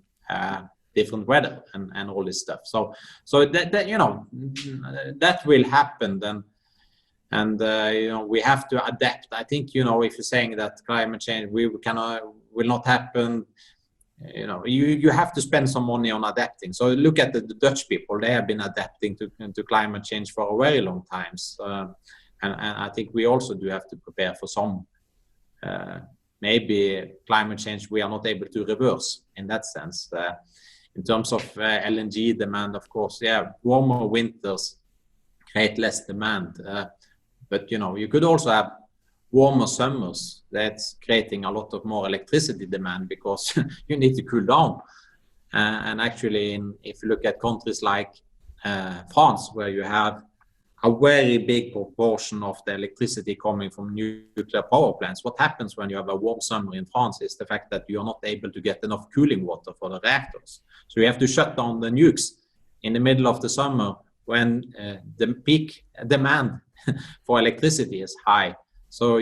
different weather and all this stuff. So that you know that will happen then, and you know we have to adapt. I think, you know, if you're saying that climate change will not happen, you know, you have to spend some money on adapting. So look at the Dutch people; they have been adapting to climate change for a very long time. And I think we also do have to prepare for some. Maybe climate change we are not able to reverse in that sense. In terms of LNG demand, of course, yeah, warmer winters create less demand. But, you know, you could also have warmer summers. That's creating a lot of more electricity demand because you need to cool down. And actually, if you look at countries like France, where you have a very big proportion of the electricity coming from nuclear power plants, what happens when you have a warm summer in France is the fact that you are not able to get enough cooling water for the reactors. So you have to shut down the nukes in the middle of the summer the peak demand for electricity is high. So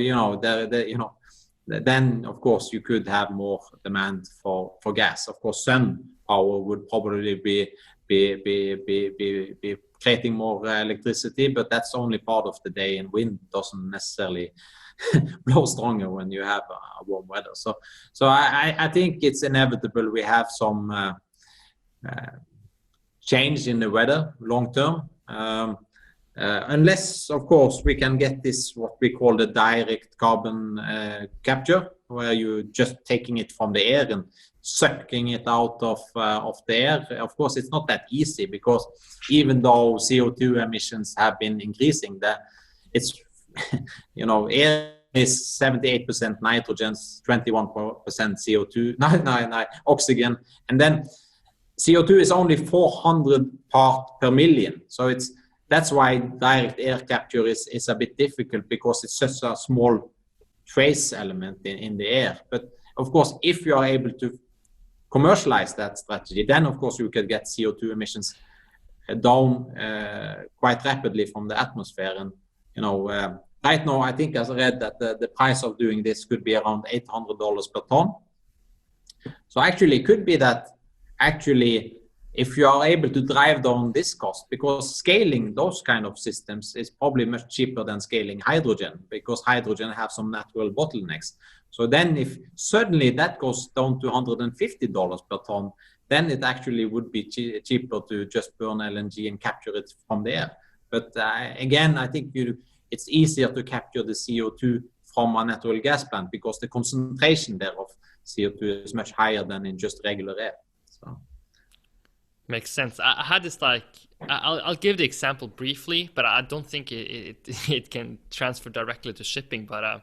then of course you could have more demand for gas. Of course, sun power would probably be creating more electricity, but that's only part of the day, and wind doesn't necessarily blow stronger when you have warm weather. So I think it's inevitable we have some change in the weather long term, unless of course we can get this what we call the direct carbon capture, where you're just taking it from the air and sucking it out of the air. Of course, it's not that easy, because even though CO2 emissions have been increasing, it's air is 78% nitrogen, 21% CO2, oxygen, and then CO2 is only 400 parts per million. So that's why direct air capture is a bit difficult, because it's such a small trace element in the air. But of course, if you are able to commercialize that strategy, then of course you could get CO2 emissions down quite rapidly from the atmosphere. And right now I think, as I read, that the price of doing this could be around $800 per ton. So actually it could be that if you are able to drive down this cost, because scaling those kind of systems is probably much cheaper than scaling hydrogen, because hydrogen have some natural bottlenecks. So then if suddenly that goes down to $150 per ton, then it actually would be cheaper to just burn LNG and capture it from the air. But again, I think it's easier to capture the CO2 from a natural gas plant, because the concentration there of CO2 is much higher than in just regular air. So. Makes sense. I had this I'll give the example briefly, but I don't think it can transfer directly to shipping. But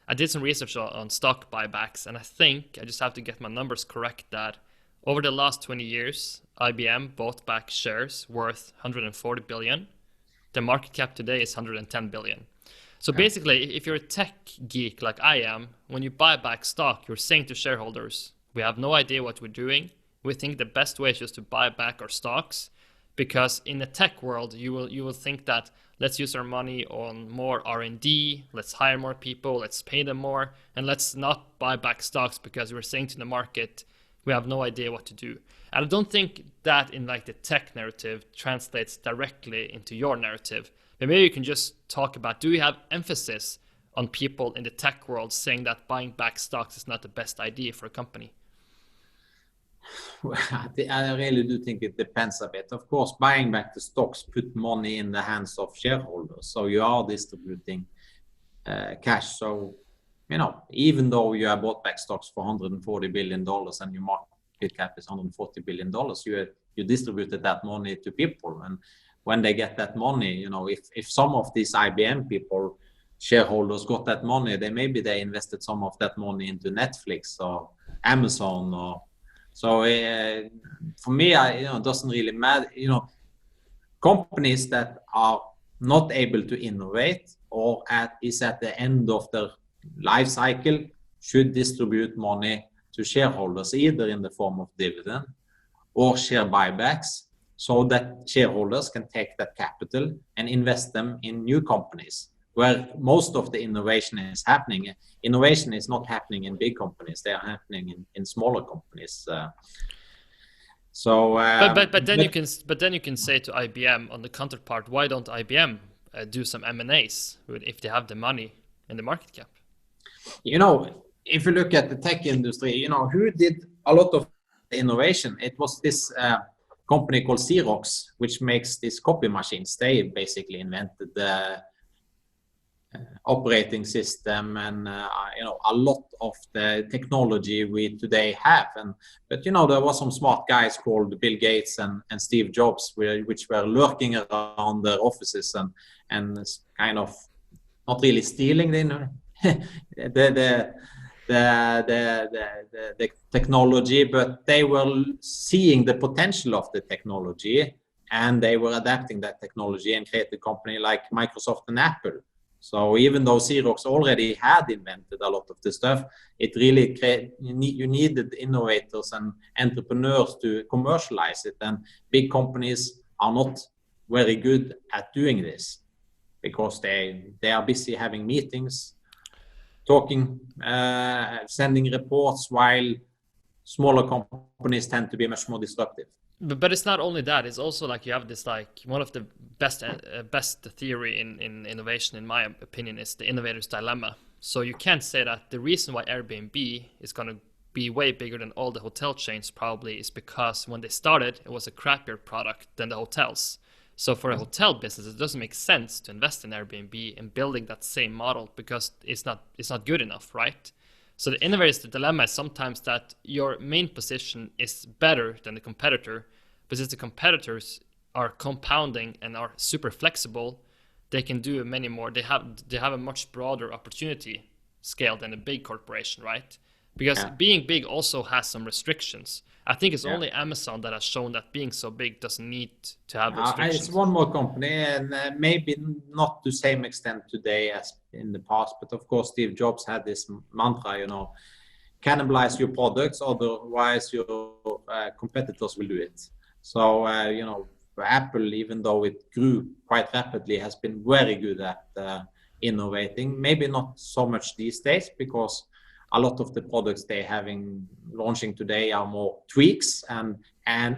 I did some research on stock buybacks, and I think I just have to get my numbers correct that over the last 20 years, IBM bought back shares worth 140 billion. The market cap today is 110 billion. So basically, if you're a tech geek like I am, when you buy back stock, you're saying to shareholders, we have no idea what we're doing. We think the best way is just to buy back our stocks, because in the tech world, you will think that let's use our money on more R&D, let's hire more people, let's pay them more, and let's not buy back stocks because we're saying to the market, we have no idea what to do. And I don't think that in the tech narrative translates directly into your narrative. But maybe you can just talk about, do you have emphasis on people in the tech world saying that buying back stocks is not the best idea for a company? Well, I really do think it depends a bit. Of course, buying back the stocks put money in the hands of shareholders. So you are distributing cash. So, even though you have bought back stocks for $140 billion and your market cap is $140 billion, you distributed that money to people. And when they get that money, if some of these IBM people, shareholders, got that money, maybe they invested some of that money into Netflix or Amazon or so. For me, it doesn't really matter. Companies that are not able to innovate or is at the end of their life cycle should distribute money to shareholders, either in the form of dividend or share buybacks, so that shareholders can take that capital and invest them in new companies, where most of the innovation is happening. Innovation is not happening in big companies; they are happening in smaller companies. But then you can say to IBM on the counterpart, why don't IBM do some M&As if they have the money and the market cap? If you look at the tech industry, who did a lot of innovation? It was this company called Xerox, which makes these copy machines. They basically invented the operating system and a lot of the technology we today have. But there was some smart guys called Bill Gates and Steve Jobs, which were lurking around their offices and kind of not really stealing the technology, but they were seeing the potential of the technology, and they were adapting that technology and created a company like Microsoft and Apple. So even though Xerox already had invented a lot of the stuff, it really you needed innovators and entrepreneurs to commercialize it. And big companies are not very good at doing this because they are busy having meetings, talking, sending reports, while smaller companies tend to be much more disruptive. But it's not only that. It's also like you have this, like, one of the best theory in innovation, in my opinion, is the innovator's dilemma. So you can't say that the reason why Airbnb is going to be way bigger than all the hotel chains probably is because when they started, it was a crappier product than the hotels. So for a hotel business, it doesn't make sense to invest in Airbnb and building that same model because it's not good enough, right? So the innovator's dilemma is sometimes that your main position is better than the competitor, but since the competitors are compounding and are super flexible, they can do many more. They have a much broader opportunity scale than a big corporation, right? Because being big also has some restrictions. I think it's only Amazon that has shown that being so big doesn't need to have restrictions. It's one more company, and maybe not to the same extent today as in the past, but of course Steve Jobs had this mantra, cannibalize your products, otherwise your competitors will do it. So, Apple, even though it grew quite rapidly, has been very good at innovating. Maybe not so much these days because a lot of the products they're launching today are more tweaks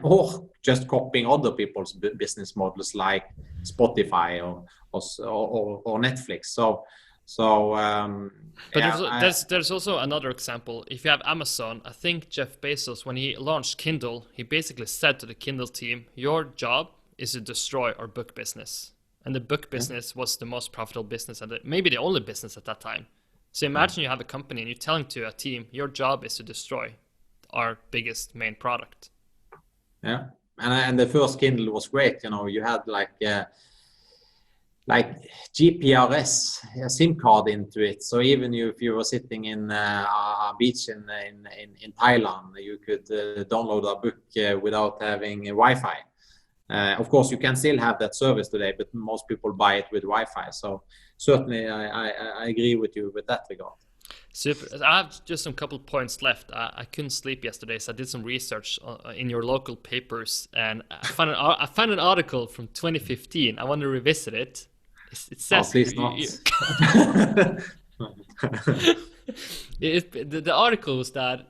or just copying other people's business models like Spotify or Netflix. There's also another example. If you have Amazon, I think Jeff Bezos, when he launched Kindle, he basically said to the Kindle team, your job is to destroy our book business. And the book business was the most profitable business, and maybe the only business at that time. So imagine you have a company and you're telling to a team, your job is to destroy our biggest main product. Yeah, and the first Kindle was great. You had like GPRS, a SIM card into it. So even if you were sitting in a beach in Thailand, you could download a book without having Wi-Fi. Of course, you can still have that service today, but most people buy it with Wi-Fi. So certainly, I agree with you with that regard. Super. I have just some couple points left. I couldn't sleep yesterday, so I did some research in your local papers, and I found an article from 2015. I want to revisit it. It says, please not. The article was that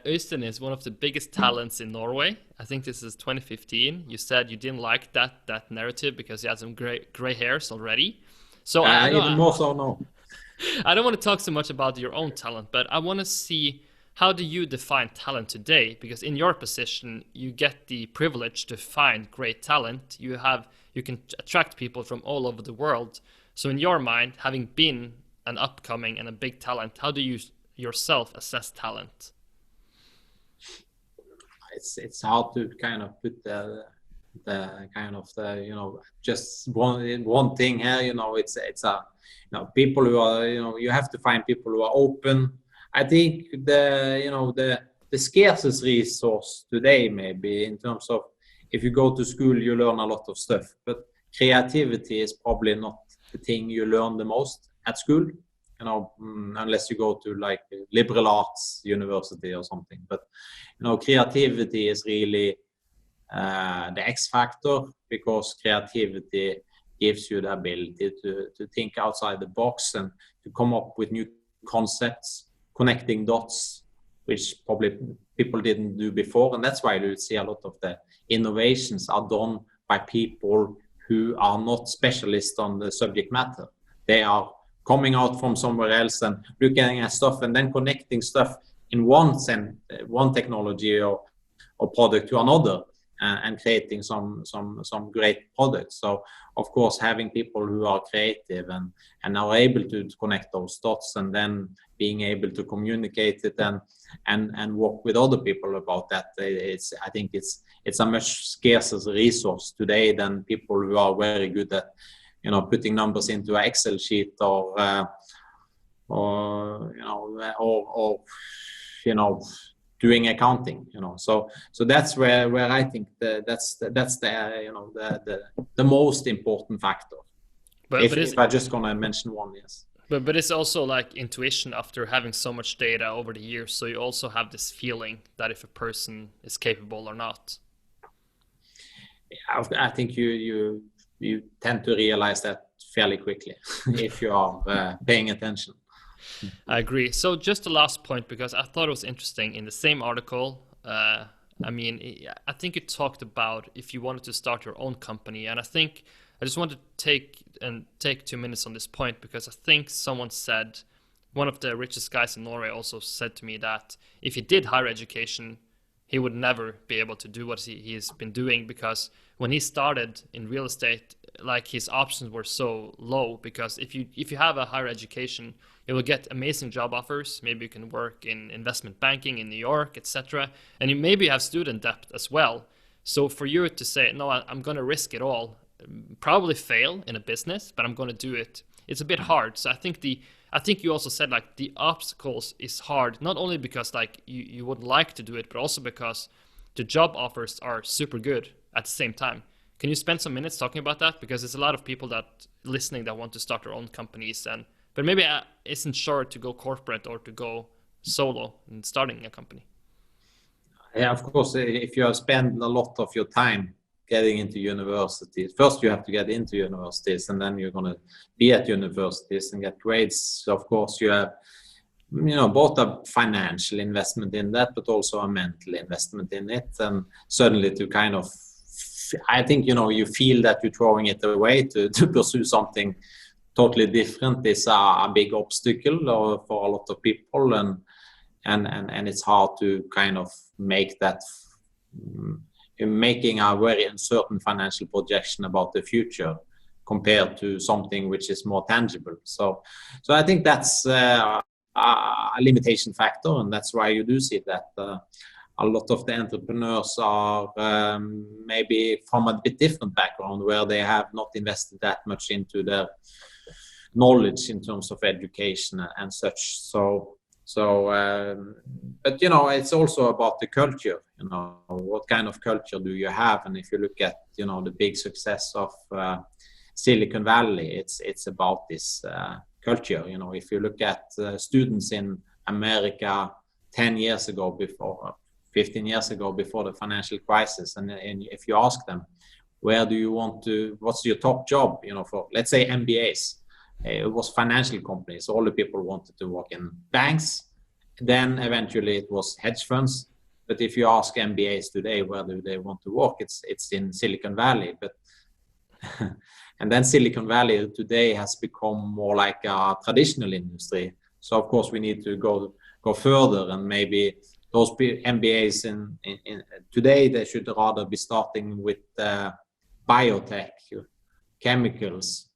Øystein is one of the biggest talents in Norway. I think this is 2015. You said you didn't like that narrative because you had some gray hairs already. So even more so, no. I don't want to talk so much about your own talent, but I want to see, how do you define talent today? Because in your position, you get the privilege to find great talent. You can attract people from all over the world. So in your mind, having been an upcoming and a big talent, how do you yourself assess talent? It's hard to kind of put the kind of just one thing here. It's people who are you have to find people who are open. I think the scarcest resource today, maybe in terms of, if you go to school you learn a lot of stuff, but creativity is probably not the thing you learn the most at school, unless you go to like liberal arts university or something. But creativity is really the X factor, because creativity gives you the ability to think outside the box and to come up with new concepts, connecting dots, which probably people didn't do before. And that's why you see a lot of the innovations are done by people who are not specialists on the subject matter. They are coming out from somewhere else and looking at stuff and then connecting stuff in one technology or product to another, and creating some great products. So of course, having people who are creative and are able to connect those dots, and then being able to communicate it and work with other people about that, I think it's a much scarcer resource today than people who are very good at putting numbers into an Excel sheet or doing accounting. So that's where I think that's the most important factor. But if I'm just gonna mention one, yes. But it's also like intuition after having so much data over the years. So you also have this feeling that if a person is capable or not. I think you you tend to realize that fairly quickly if you are paying attention. I agree. So just the last point, because I thought it was interesting in the same article. I mean, I think you talked about if you wanted to start your own company, and I think I just want to take 2 minutes on this point, because I think someone said, one of the richest guys in Norway also said to me that if he did higher education, he would never be able to do what he's been doing, because when he started in real estate, like his options were so low, because if you have a higher education, you will get amazing job offers. Maybe you can work in investment banking in New York, etc. And you maybe have student debt as well. So for you to say, no, I'm going to risk it all, probably fail in a business, but I'm going to do it, it's a bit hard. So I think you also said like the obstacles is hard, not only because like you would like to do it, but also because the job offers are super good at the same time. Can you spend some minutes talking about that? Because there's a lot of people that listening that want to start their own companies, but maybe isn't sure to go corporate or to go solo in starting a company. Yeah, of course, if you have spent a lot of your time getting into universities, first you have to get into universities, and then you're going to be at universities and get grades. So of course you have, both a financial investment in that, but also a mental investment in it. And suddenly to kind of, I think, you feel that you're throwing it away to pursue something totally different is a big obstacle for a lot of people. And it's hard to kind of make that, making a very uncertain financial projection about the future compared to something which is more tangible. So I think that's a limitation factor, and that's why you do see that a lot of the entrepreneurs are maybe from a bit different background, where they have not invested that much into their knowledge in terms of education and such. But it's also about the culture. What kind of culture do you have? And if you look at the big success of Silicon Valley, it's about this culture. If you look at students in America 10 years ago, before 15 years ago, before the financial crisis, and if you ask them, what's your top job, for, let's say, MBAs, it was financial companies. All the people wanted to work in banks. Then eventually it was hedge funds. But if you ask MBAs today, where do they want to work? It's in Silicon Valley. But and then Silicon Valley today has become more like a traditional industry. So of course we need to go further, and maybe those MBAs in today, they should rather be starting with biotech, chemicals,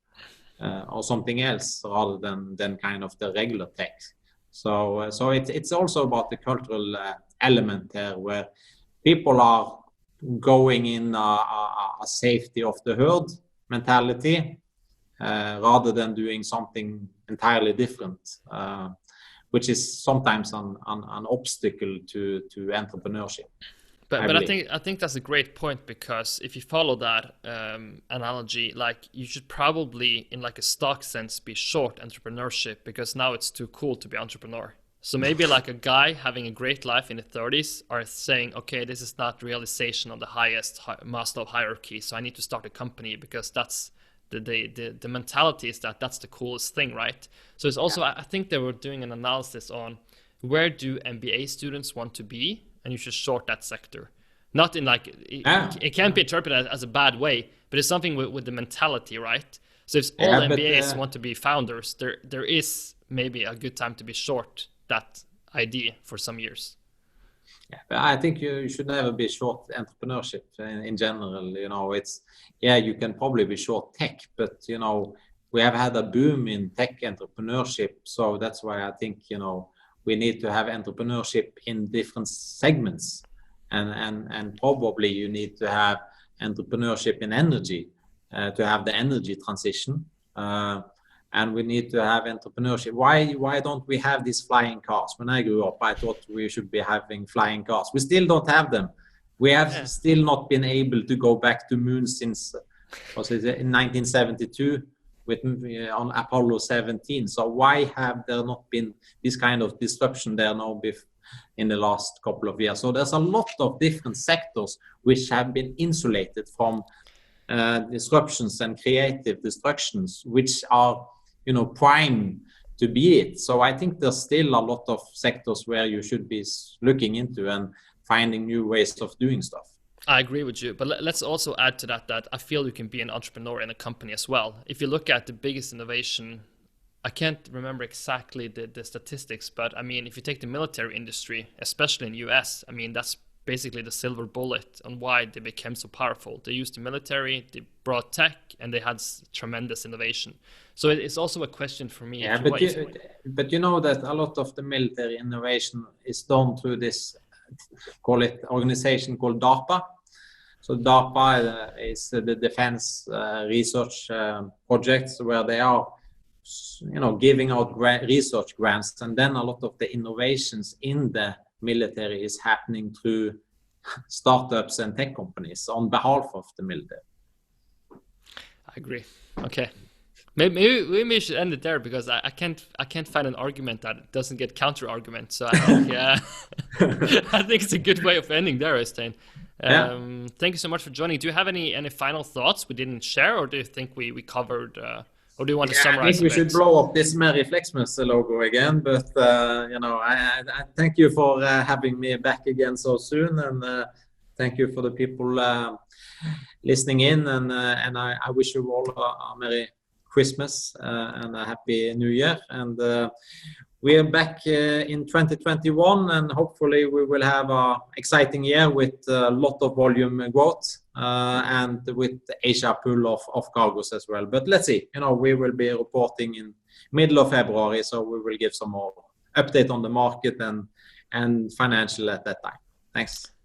or something else, rather than kind of the regular tech. So it's also about the cultural element there, where people are going in a safety of the herd mentality, rather than doing something entirely different, which is sometimes an obstacle to entrepreneurship. But I think that's a great point, because if you follow that analogy, like you should probably, in like a stock sense, be short entrepreneurship, because now it's too cool to be entrepreneur. So maybe like a guy having a great life in the 30s are saying, okay, this is not realization of the highest Maslow hierarchy, so I need to start a company, because that's the mentality is that's the coolest thing, right? So it's also, I think they were doing an analysis on where do MBA students want to be, and you should short that sector. Not in like, it can't be interpreted as a bad way, but it's something with the mentality, right? So if all MBAs want to be founders, there is maybe a good time to be short that idea for some years. Yeah, but I think you should never be short entrepreneurship in general. It's, you can probably be short tech, but we have had a boom in tech entrepreneurship. So that's why I think, we need to have entrepreneurship in different segments, and probably you need to have entrepreneurship in energy to have the energy transition. And we need to have entrepreneurship. Why don't we have these flying cars? When I grew up, I thought we should be having flying cars. We still don't have them. We have still not been able to go back to moon since, was it in 1972 on Apollo 17. So why have there not been this kind of disruption there now in the last couple of years? So there's a lot of different sectors which have been insulated from disruptions and creative destructions, which are, prime to be it. So I think there's still a lot of sectors where you should be looking into and finding new ways of doing stuff. I agree with you, but let's also add to that I feel you can be an entrepreneur in a company as well. If you look at the biggest innovation, I can't remember exactly the statistics, but I mean, if you take the military industry, especially in US, I mean, that's basically the silver bullet on why they became so powerful. They used the military, they brought tech, and they had tremendous innovation. So it's also a question for me. Yeah, but you know that a lot of the military innovation is done through this, call it organization called DARPA. So DARPA is the defense research projects where they are, giving out research grants, and then a lot of the innovations in the military is happening through startups and tech companies on behalf of the military. I agree. Okay. Maybe we should end it there, because I can't find an argument that doesn't get counter argument. So I think, I think it's a good way of ending there, Øystein. Thank you so much for joining. Do you have any final thoughts we didn't share, or do you think we covered? Or do you want to summarize? I think we should blow up this Merry Flexmas logo again. But I thank you for having me back again so soon, and thank you for the people listening in. And I wish you all a Merry Christmas and a Happy New Year. And we are back in 2021, and hopefully we will have an exciting year with a lot of volume growth and with Asia pull of cargos as well. But let's see, we will be reporting in middle of February, so we will give some more update on the market and financial at that time. Thanks.